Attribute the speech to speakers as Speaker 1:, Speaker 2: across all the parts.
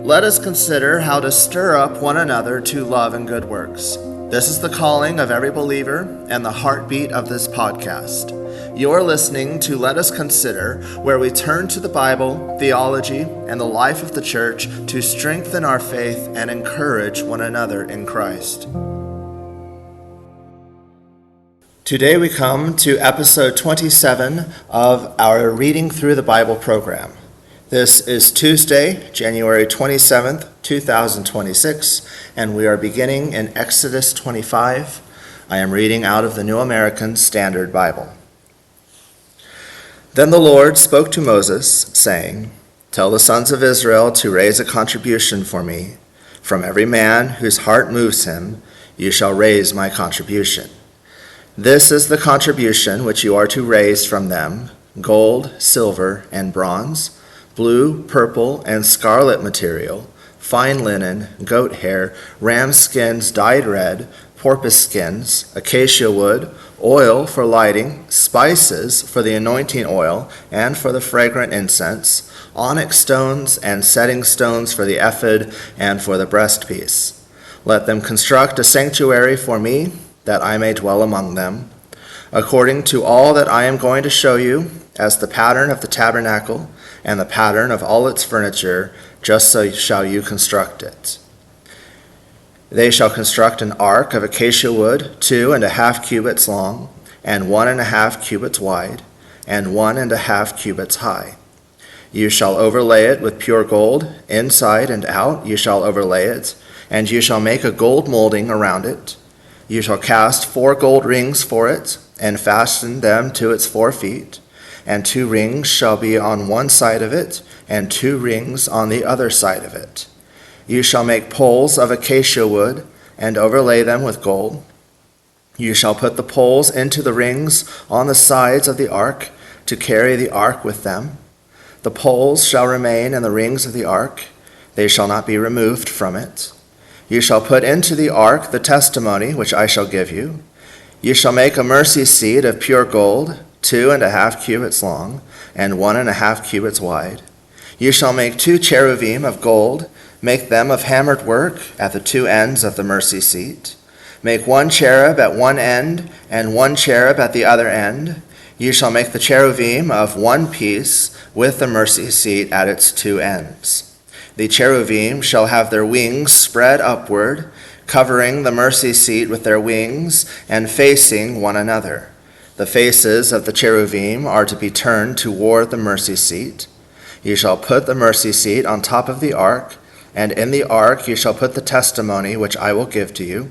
Speaker 1: Let us consider how to stir up one another to love and good works. This is the calling of every believer and the heartbeat of this podcast. You're listening to Let Us Consider, where we turn to the Bible, theology, and the life of the church to strengthen our faith and encourage one another in Christ. Today we come to episode 27 of our Reading Through the Bible program. This is Tuesday, January 27th, 2026, and we are beginning in Exodus 25. I am reading out of the New American Standard Bible. Then the Lord spoke to Moses, saying, "Tell the sons of Israel to raise a contribution for me. From every man whose heart moves him, you shall raise my contribution. This is the contribution which you are to raise from them: gold, silver, and bronze, blue, purple, and scarlet material, fine linen, goat hair, ram skins dyed red, porpoise skins, acacia wood, oil for lighting, spices for the anointing oil and for the fragrant incense, onyx stones and setting stones for the ephod and for the breastpiece. Let them construct a sanctuary for me, that I may dwell among them, according to all that I am going to show you, as the pattern of the tabernacle and the pattern of all its furniture, just so shall you construct it. They shall construct an ark of acacia wood, 2.5 cubits long, and 1.5 cubits wide, and 1.5 cubits high. You shall overlay it with pure gold, inside and out you shall overlay it, and you shall make a gold molding around it. You shall cast 4 gold rings for it, and fasten them to its 4 feet. And 2 rings shall be on one side of it, and 2 rings on the other side of it. You shall make poles of acacia wood, and overlay them with gold. You shall put the poles into the rings on the sides of the ark, to carry the ark with them. The poles shall remain in the rings of the ark, they shall not be removed from it. You shall put into the ark the testimony which I shall give you. You shall make a mercy seat of pure gold, 2.5 cubits long, and 1.5 cubits wide. You shall make 2 cherubim of gold, make them of hammered work at the 2 ends of the mercy seat. Make 1 cherub at one end, and 1 cherub at the other end. You shall make the cherubim of one piece with the mercy seat at its 2 ends. The cherubim shall have their wings spread upward, covering the mercy seat with their wings, and facing one another. The faces of the cherubim are to be turned toward the mercy seat. You shall put the mercy seat on top of the ark, and in the ark you shall put the testimony which I will give to you.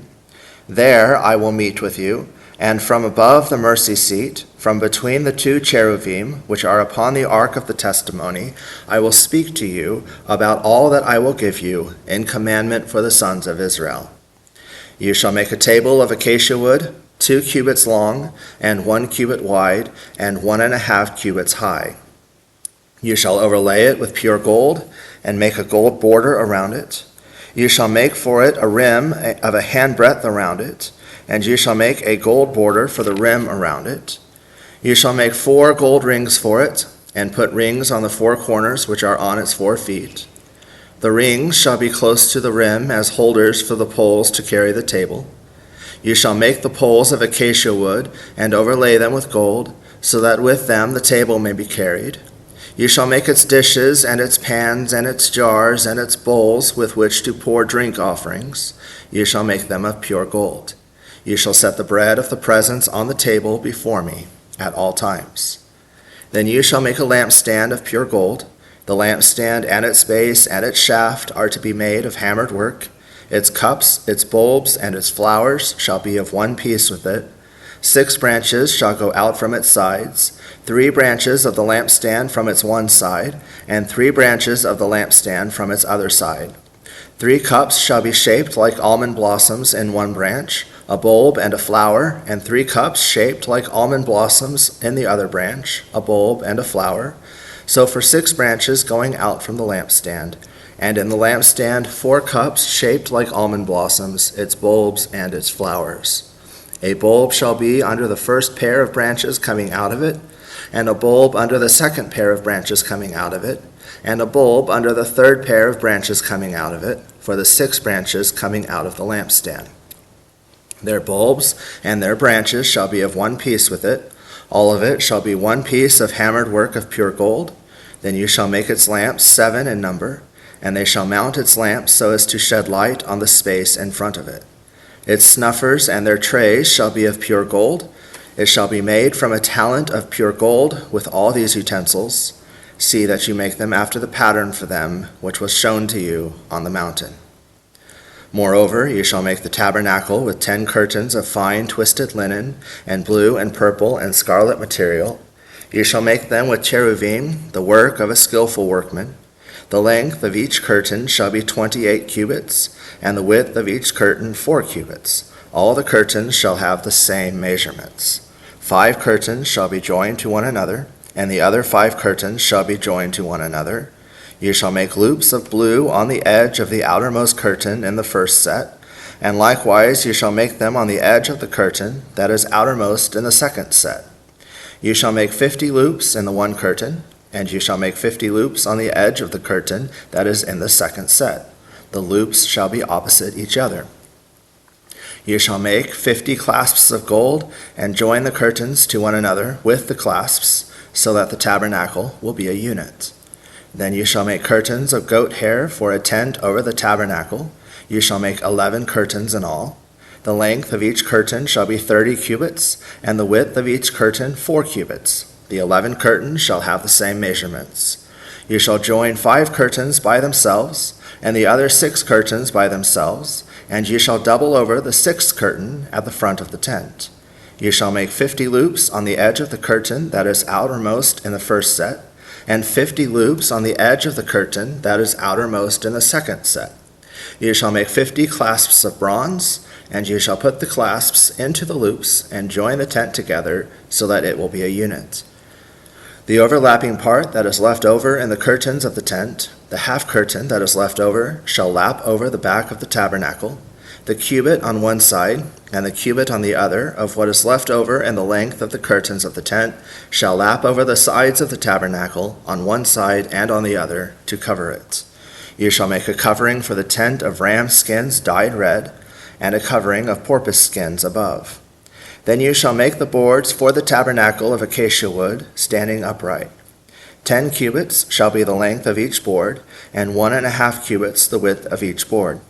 Speaker 1: There I will meet with you, and from above the mercy seat, from between the 2 cherubim which are upon the ark of the testimony, I will speak to you about all that I will give you in commandment for the sons of Israel. You shall make a table of acacia wood, 2 cubits long, and 1 cubit wide, and 1.5 cubits high. You shall overlay it with pure gold, and make a gold border around it. You shall make for it a rim of a handbreadth around it, and you shall make a gold border for the rim around it. You shall make 4 gold rings for it, and put rings on the 4 corners which are on its 4 feet. The rings shall be close to the rim as holders for the poles to carry the table. You shall make the poles of acacia wood, and overlay them with gold, so that with them the table may be carried. You shall make its dishes, and its pans, and its jars, and its bowls with which to pour drink offerings. You shall make them of pure gold. You shall set the bread of the presence on the table before me at all times. Then you shall make a lampstand of pure gold. The lampstand and its base and its shaft are to be made of hammered work. Its cups, its bulbs, and its flowers shall be of one piece with it. 6 branches shall go out from its sides, 3 branches of the lampstand from its one side, and 3 branches of the lampstand from its other side. 3 cups shall be shaped like almond blossoms in one branch, a bulb and a flower, and 3 cups shaped like almond blossoms in the other branch, a bulb and a flower. So for 6 branches going out from the lampstand, and in the lampstand 4 cups shaped like almond blossoms, its bulbs and its flowers. A bulb shall be under the first pair of branches coming out of it, and a bulb under the second pair of branches coming out of it, and a bulb under the third pair of branches coming out of it, for the 6 branches coming out of the lampstand. Their bulbs and their branches shall be of one piece with it. All of it shall be one piece of hammered work of pure gold. Then you shall make its lamps 7 in number, and they shall mount its lamps so as to shed light on the space in front of it. Its snuffers and their trays shall be of pure gold. It shall be made from a talent of pure gold with all these utensils. See that you make them after the pattern for them which was shown to you on the mountain. Moreover, you shall make the tabernacle with 10 curtains of fine twisted linen, and blue and purple and scarlet material. You shall make them with cherubim, the work of a skillful workman. The length of each curtain shall be 28 cubits, and the width of each curtain 4 cubits. All the curtains shall have the same measurements. 5 curtains shall be joined to one another, and the other 5 curtains shall be joined to one another. You shall make loops of blue on the edge of the outermost curtain in the first set, and likewise you shall make them on the edge of the curtain that is outermost in the second set. You shall make 50 loops in the one curtain, and you shall make 50 loops on the edge of the curtain that is in the second set. The loops shall be opposite each other. You shall make 50 clasps of gold, and join the curtains to one another with the clasps, so that the tabernacle will be a unit. Then you shall make curtains of goat hair for a tent over the tabernacle. You shall make 11 curtains in all. The length of each curtain shall be 30 cubits, and the width of each curtain 4 cubits. The 11 curtains shall have the same measurements. You shall join 5 curtains by themselves, and the other 6 curtains by themselves, and you shall double over the 6th curtain at the front of the tent. You shall make 50 loops on the edge of the curtain that is outermost in the first set, and 50 loops on the edge of the curtain that is outermost in the second set. You shall make 50 clasps of bronze, and you shall put the clasps into the loops and join the tent together so that it will be a unit. The overlapping part that is left over in the curtains of the tent, the half curtain that is left over, shall lap over the back of the tabernacle. The cubit on one side and the cubit on the other of what is left over in the length of the curtains of the tent shall lap over the sides of the tabernacle on one side and on the other to cover it. You shall make a covering for the tent of ram skins dyed red, and a covering of porpoise skins above. Then you shall make the boards for the tabernacle of acacia wood, standing upright. 10 cubits shall be the length of each board, and 1.5 cubits the width of each board.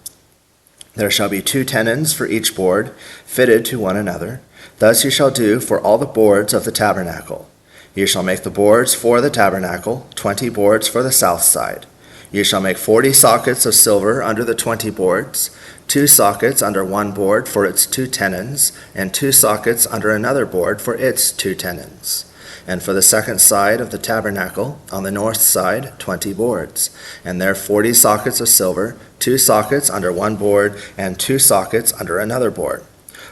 Speaker 1: There shall be 2 tenons for each board, fitted to one another. Thus you shall do for all the boards of the tabernacle. You shall make the boards for the tabernacle, 20 boards for the south side. You shall make 40 sockets of silver under the 20 boards, 2 sockets under one board for its 2 tenons, and 2 sockets under another board for its 2 tenons. And for the second side of the tabernacle, on the north side, 20 boards, and there 40 sockets of silver, 2 sockets under one board, and 2 sockets under another board.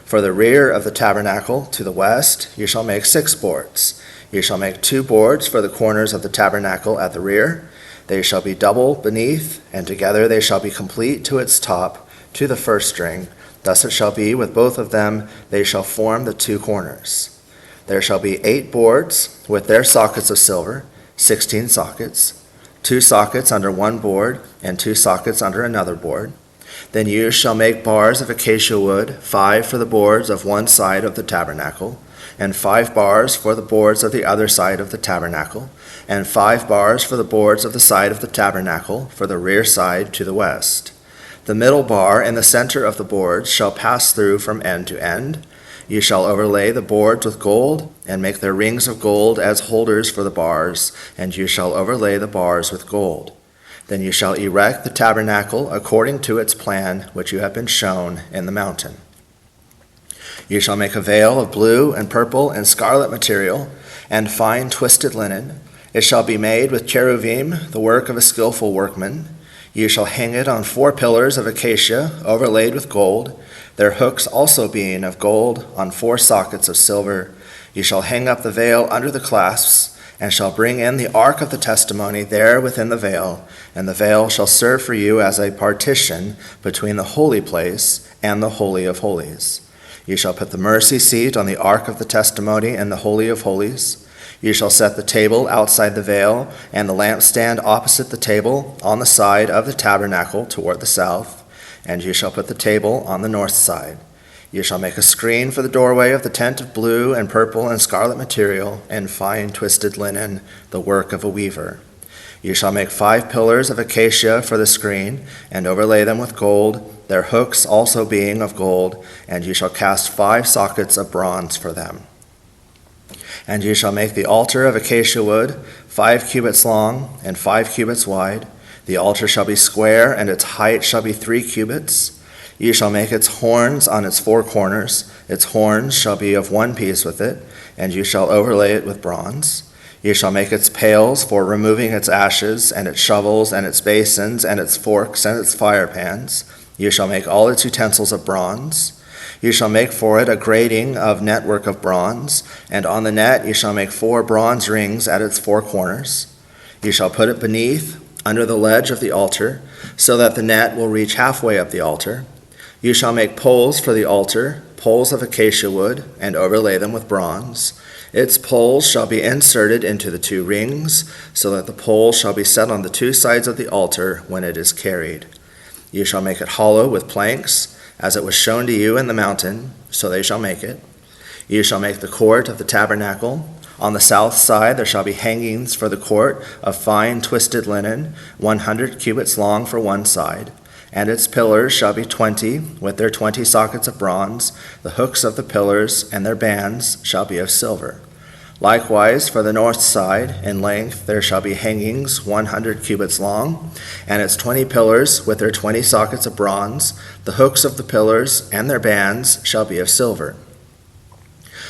Speaker 1: For the rear of the tabernacle, to the west, you shall make 6 boards. You shall make 2 boards for the corners of the tabernacle at the rear. They shall be double beneath, and together they shall be complete to its top, to the first string. Thus it shall be with both of them, they shall form the 2 corners. There shall be 8 boards with their sockets of silver, 16 sockets, 2 sockets under one board, and 2 sockets under another board. Then you shall make bars of acacia wood, 5 for the boards of one side of the tabernacle, and 5 bars for the boards of the other side of the tabernacle, and 5 bars for the boards of the side of the tabernacle for the rear side to the west. The middle bar in the center of the boards shall pass through from end to end. You shall overlay the boards with gold, and make their rings of gold as holders for the bars, and you shall overlay the bars with gold. Then you shall erect the tabernacle according to its plan which you have been shown in the mountain. You shall make a veil of blue and purple and scarlet material, and fine twisted linen. It shall be made with cherubim, the work of a skillful workman. You shall hang it on 4 pillars of acacia overlaid with gold, their hooks also being of gold on 4 sockets of silver. You shall hang up the veil under the clasps, and shall bring in the ark of the testimony there within the veil, and the veil shall serve for you as a partition between the holy place and the Holy of Holies. You shall put the mercy seat on the ark of the testimony in the Holy of Holies. You shall set the table outside the veil, and the lampstand opposite the table on the side of the tabernacle toward the south, and you shall put the table on the north side. You shall make a screen for the doorway of the tent of blue and purple and scarlet material and fine twisted linen, the work of a weaver. You shall make 5 pillars of acacia for the screen, and overlay them with gold, their hooks also being of gold, and you shall cast 5 sockets of bronze for them. And you shall make the altar of acacia wood, 5 cubits long and 5 cubits wide. The altar shall be square, and its height shall be 3 cubits. You shall make its horns on its 4 corners. Its horns shall be of one piece with it, and you shall overlay it with bronze. You shall make its pails for removing its ashes, and its shovels, and its basins, and its forks, and its fire pans. You shall make all its utensils of bronze. You shall make for it a grating of network of bronze, and on the net you shall make 4 bronze rings at its 4 corners. You shall put it beneath, under the ledge of the altar, so that the net will reach halfway up the altar. You shall make poles for the altar, poles of acacia wood, and overlay them with bronze. Its poles shall be inserted into the 2 rings, so that the pole shall be set on the 2 sides of the altar when it is carried. You shall make it hollow with planks, as it was shown to you in the mountain, so they shall make it. You shall make the court of the tabernacle. On the south side there shall be hangings for the court of fine twisted linen, 100 cubits long for one side. And its pillars shall be 20, with their 20 sockets of bronze. The hooks of the pillars and their bands shall be of silver. Likewise, for the north side, in length there shall be hangings 100 cubits long, and its 20 pillars with their 20 sockets of bronze. The hooks of the pillars and their bands shall be of silver.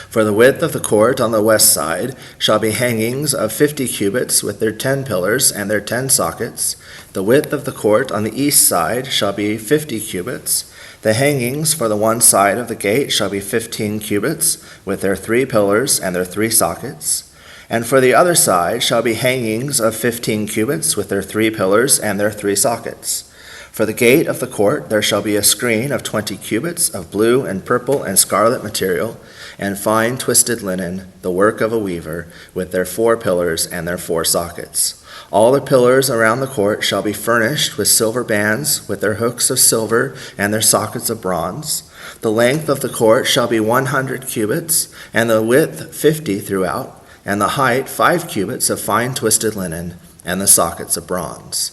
Speaker 1: For the width of the court on the west side shall be hangings of 50 cubits with their 10 pillars and their 10 sockets. The width of the court on the east side shall be 50 cubits. The hangings for the one side of the gate shall be 15 cubits with their 3 pillars and their 3 sockets. And for the other side shall be hangings of 15 cubits with their 3 pillars and their 3 sockets. For the gate of the court there shall be a screen of 20 cubits of blue and purple and scarlet material, and fine twisted linen, the work of a weaver, with their 4 pillars and their 4 sockets. All the pillars around the court shall be furnished with silver bands, with their hooks of silver and their sockets of bronze. The length of the court shall be 100 cubits, and the width 50 throughout, and the height 5 cubits of fine twisted linen, and the sockets of bronze.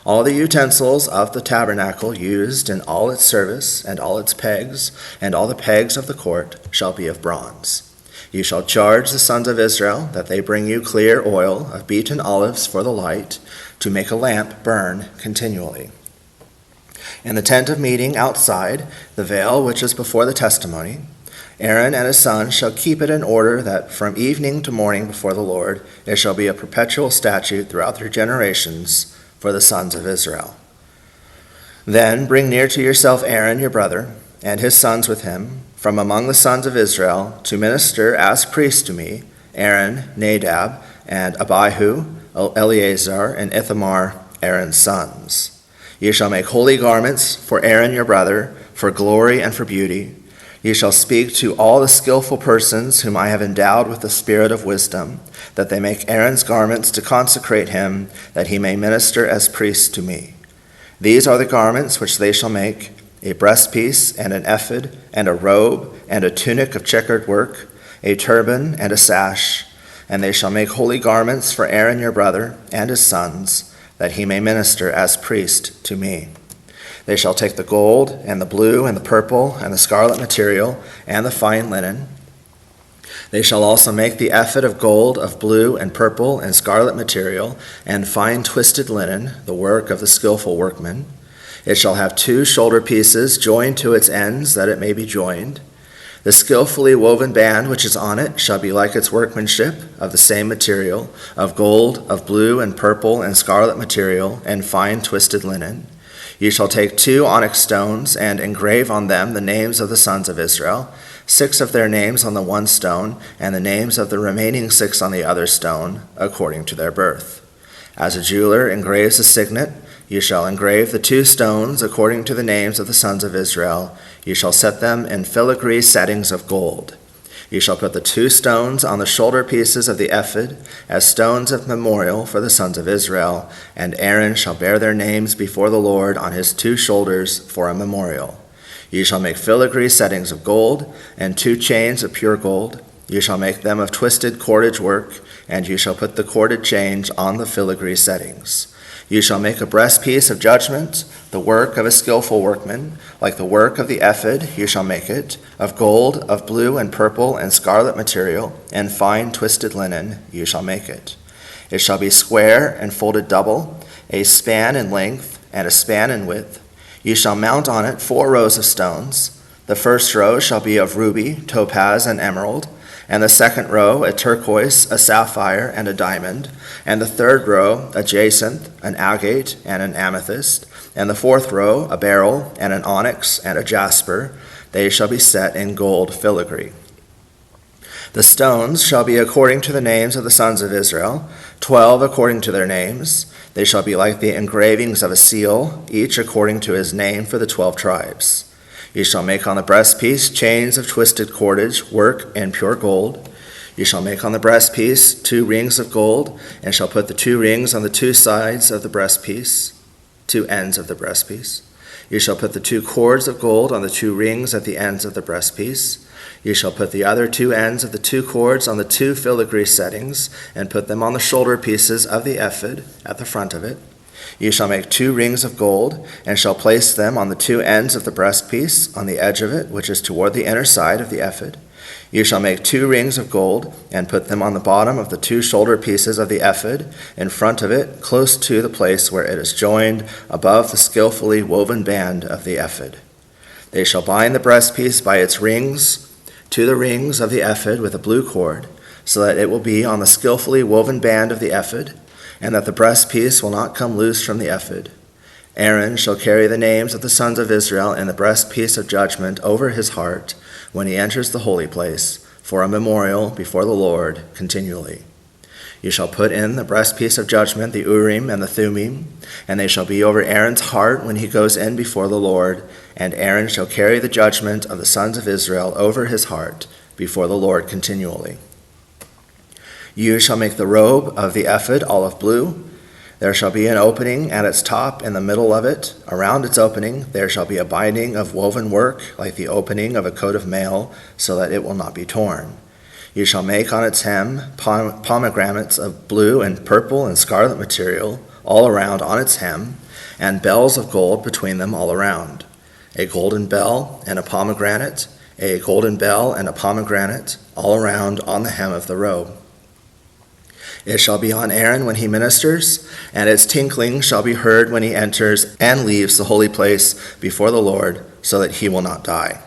Speaker 1: All the utensils of the tabernacle used in all its service, and all its pegs, and all the pegs of the court shall be of bronze. You shall charge the sons of Israel that they bring you clear oil of beaten olives for the light, to make a lamp burn continually. In the tent of meeting outside, the veil which is before the testimony, Aaron and his sons shall keep it in order that from evening to morning before the Lord it shall be a perpetual statute throughout their generations for the sons of Israel. Then bring near to yourself Aaron your brother, and his sons with him, from among the sons of Israel, to minister as priests to me, Aaron, Nadab, and Abihu, Eleazar, and Ithamar, Aaron's sons. You shall make holy garments for Aaron your brother, for glory and for beauty. You shall speak to all the skillful persons whom I have endowed with the spirit of wisdom, that they make Aaron's garments to consecrate him, that he may minister as priest to me. These are the garments which they shall make: a breastpiece and an ephod and a robe and a tunic of checkered work, a turban and a sash. And they shall make holy garments for Aaron your brother and his sons, that he may minister as priest to me. They shall take the gold and the blue and the purple and the scarlet material and the fine linen. They shall also make the ephod of gold, of blue and purple and scarlet material, and fine twisted linen, the work of the skillful workman. It shall have 2 shoulder pieces joined to its ends, that it may be joined. The skillfully woven band which is on it shall be like its workmanship, of the same material, of gold, of blue and purple and scarlet material, and fine twisted linen. You shall take 2 onyx stones and engrave on them the names of the sons of Israel, 6 of their names on the one stone, and the names of the remaining 6 on the other stone, according to their birth. As a jeweler engraves a signet, you shall engrave the 2 stones according to the names of the sons of Israel. You shall set them in filigree settings of gold. You shall put the 2 stones on the shoulder pieces of the ephod as stones of memorial for the sons of Israel, and Aaron shall bear their names before the Lord on his 2 shoulders for a memorial. You shall make filigree settings of gold, and 2 chains of pure gold. You shall make them of twisted cordage work, and you shall put the corded chains on the filigree settings. You shall make a breastpiece of judgment, the work of a skillful workman, like the work of the ephod you shall make it, of gold, of blue and purple and scarlet material, and fine twisted linen you shall make it. It shall be square and folded double, a span in length and a span in width. You shall mount on it 4 rows of stones. The first row shall be of ruby, topaz, and emerald, and the second row a turquoise, a sapphire, and a diamond, and the third row a jacinth, an agate, and an amethyst, and the fourth row a beryl, and an onyx, and a jasper. They shall be set in gold filigree. The stones shall be according to the names of the sons of Israel, 12 according to their names. They shall be like the engravings of a seal, each according to his name for the 12 tribes. You shall make on the breastpiece chains of twisted cordage, work in pure gold. You shall make on the breastpiece 2 rings of gold, and shall put the 2 rings on the 2 sides of the breastpiece, 2 ends of the breastpiece. You shall put the 2 cords of gold on the 2 rings at the ends of the breastpiece. You shall put the other 2 ends of the 2 cords on the 2 filigree settings, and put them on the shoulder pieces of the ephod at the front of it. You shall make 2 rings of gold, and shall place them on the 2 ends of the breastpiece, on the edge of it, which is toward the inner side of the ephod. You shall make 2 rings of gold, and put them on the bottom of the 2 shoulder pieces of the ephod, in front of it, close to the place where it is joined, above the skillfully woven band of the ephod. They shall bind the breastpiece by its rings to the rings of the ephod with a blue cord, so that it will be on the skillfully woven band of the ephod, and that the breastpiece will not come loose from the ephod. Aaron shall carry the names of the sons of Israel in the breastpiece of judgment over his heart when he enters the holy place, for a memorial before the Lord continually. You shall put in the breastpiece of judgment the Urim and the Thummim, and they shall be over Aaron's heart when he goes in before the Lord, and Aaron shall carry the judgment of the sons of Israel over his heart before the Lord continually. You shall make the robe of the ephod olive blue. There shall be an opening at its top in the middle of it. Around its opening there shall be a binding of woven work, like the opening of a coat of mail, so that it will not be torn. You shall make on its hem pomegranates of blue and purple and scarlet material all around on its hem, and bells of gold between them all around. A golden bell and a pomegranate, a golden bell and a pomegranate, all around on the hem of the robe. It shall be on Aaron when he ministers, and its tinkling shall be heard when he enters and leaves the holy place before the Lord, so that he will not die.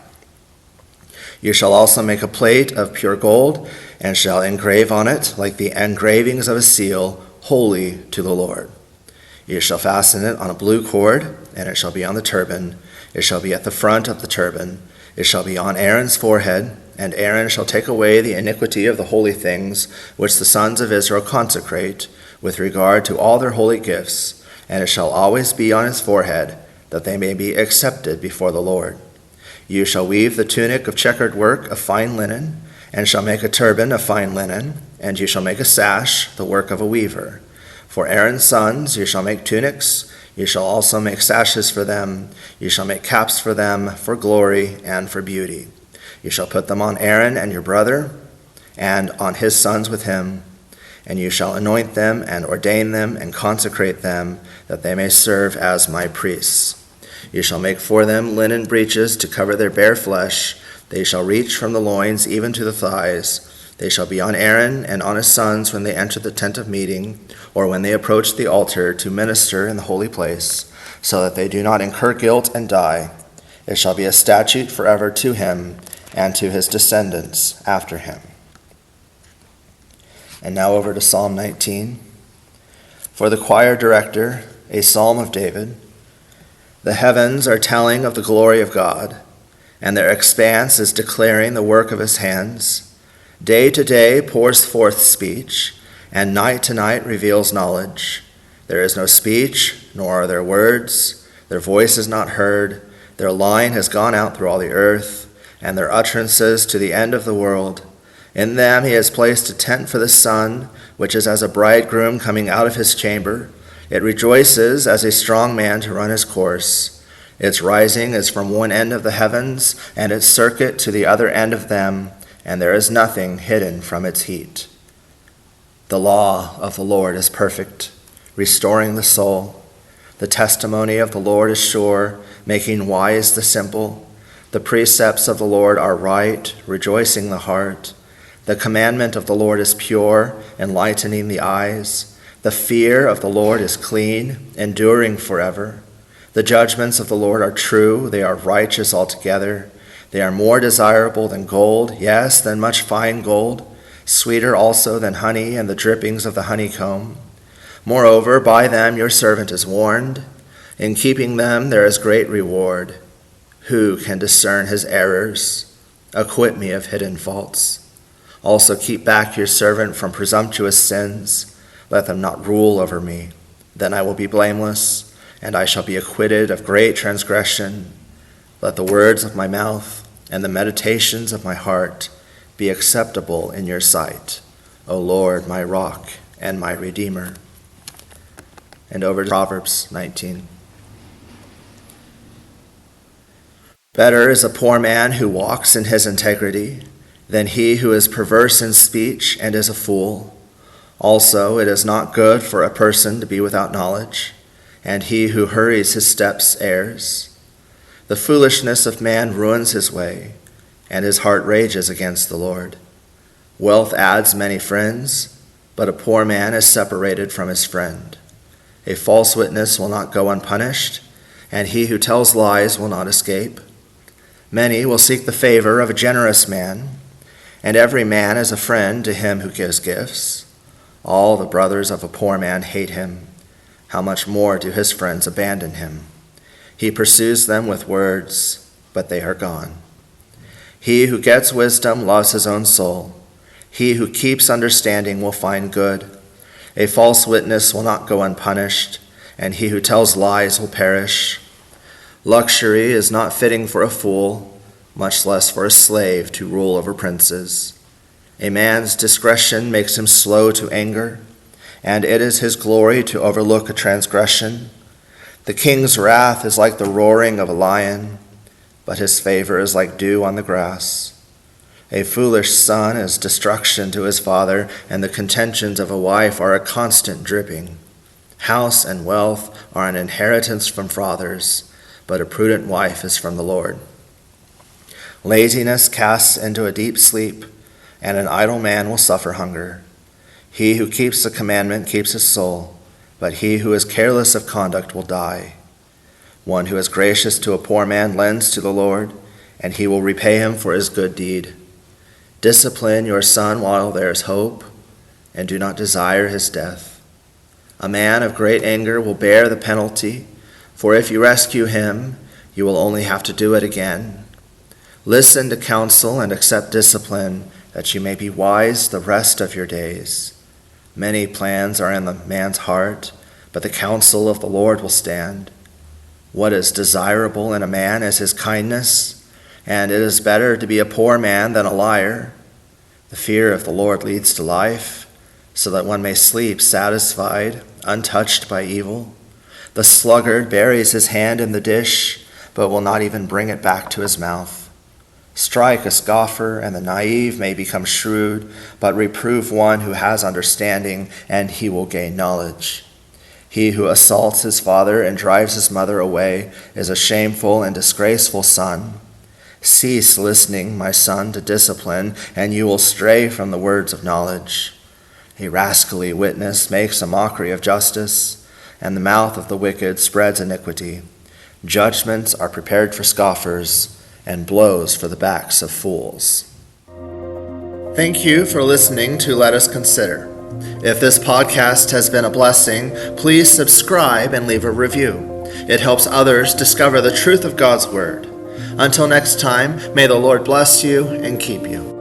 Speaker 1: You shall also make a plate of pure gold, and shall engrave on it, like the engravings of a seal, holy to the Lord. You shall fasten it on a blue cord, and it shall be on the turban. It shall be at the front of the turban. It shall be on Aaron's forehead, and Aaron shall take away the iniquity of the holy things which the sons of Israel consecrate with regard to all their holy gifts, and it shall always be on his forehead, that they may be accepted before the Lord. You shall weave the tunic of checkered work of fine linen, and shall make a turban of fine linen, and you shall make a sash, the work of a weaver. For Aaron's sons you shall make tunics, you shall also make sashes for them, you shall make caps for them, for glory and for beauty. You shall put them on Aaron and your brother, and on his sons with him, and you shall anoint them and ordain them and consecrate them, that they may serve as my priests. You shall make for them linen breeches to cover their bare flesh. They shall reach from the loins even to the thighs. They shall be on Aaron and on his sons when they enter the tent of meeting, or when they approach the altar to minister in the holy place, so that they do not incur guilt and die. It shall be a statute forever to him and to his descendants after him. And now over to Psalm 19. For the choir director, a psalm of David. The heavens are telling of the glory of God, and their expanse is declaring the work of his hands. Day to day pours forth speech, and night to night reveals knowledge. There is no speech, nor are there words. Their voice is not heard. Their line has gone out through all the earth, and their utterances to the end of the world. In them he has placed a tent for the sun, which is as a bridegroom coming out of his chamber. It rejoices as a strong man to run his course. Its rising is from one end of the heavens, and its circuit to the other end of them, and there is nothing hidden from its heat. The law of the Lord is perfect, restoring the soul. The testimony of the Lord is sure, making wise the simple. The precepts of the Lord are right, rejoicing the heart. The commandment of the Lord is pure, enlightening the eyes. The fear of the Lord is clean, enduring forever. The judgments of the Lord are true, they are righteous altogether. They are more desirable than gold, yes, than much fine gold, sweeter also than honey and the drippings of the honeycomb. Moreover, by them your servant is warned. In keeping them there is great reward. Who can discern his errors? Acquit me of hidden faults. Also keep back your servant from presumptuous sins. Let them not rule over me. Then I will be blameless, and I shall be acquitted of great transgression. Let the words of my mouth and the meditations of my heart be acceptable in your sight, O Lord, my rock and my redeemer. And over to Proverbs 19. Better is a poor man who walks in his integrity than he who is perverse in speech and is a fool. Also, it is not good for a person to be without knowledge, and he who hurries his steps errs. The foolishness of man ruins his way, and his heart rages against the Lord. Wealth adds many friends, but a poor man is separated from his friend. A false witness will not go unpunished, and he who tells lies will not escape. Many will seek the favor of a generous man, and every man is a friend to him who gives gifts. All the brothers of a poor man hate him. How much more do his friends abandon him? He pursues them with words, but they are gone. He who gets wisdom loves his own soul. He who keeps understanding will find good. A false witness will not go unpunished, and he who tells lies will perish. Luxury is not fitting for a fool, much less for a slave to rule over princes. A man's discretion makes him slow to anger, and it is his glory to overlook a transgression. The king's wrath is like the roaring of a lion, but his favor is like dew on the grass. A foolish son is destruction to his father, and the contentions of a wife are a constant dripping. House and wealth are an inheritance from fathers, but a prudent wife is from the Lord. Laziness casts into a deep sleep, and an idle man will suffer hunger. He who keeps the commandment keeps his soul, but he who is careless of conduct will die. One who is gracious to a poor man lends to the Lord, and he will repay him for his good deed. Discipline your son while there is hope, and do not desire his death. A man of great anger will bear the penalty, for if you rescue him, you will only have to do it again. Listen to counsel and accept discipline, that you may be wise the rest of your days. Many plans are in the man's heart, but the counsel of the Lord will stand. What is desirable in a man is his kindness, and it is better to be a poor man than a liar. The fear of the Lord leads to life, so that one may sleep satisfied, untouched by evil. The sluggard buries his hand in the dish, but will not even bring it back to his mouth. Strike a scoffer, and the naive may become shrewd, but reprove one who has understanding, and he will gain knowledge. He who assaults his father and drives his mother away is a shameful and disgraceful son. Cease listening, my son, to discipline, and you will stray from the words of knowledge. A rascally witness makes a mockery of justice, and the mouth of the wicked spreads iniquity. Judgments are prepared for scoffers, and blows for the backs of fools. Thank you for listening to Let Us Consider. If this podcast has been a blessing, please subscribe and leave a review. It helps others discover the truth of God's Word. Until next time, may the Lord bless you and keep you.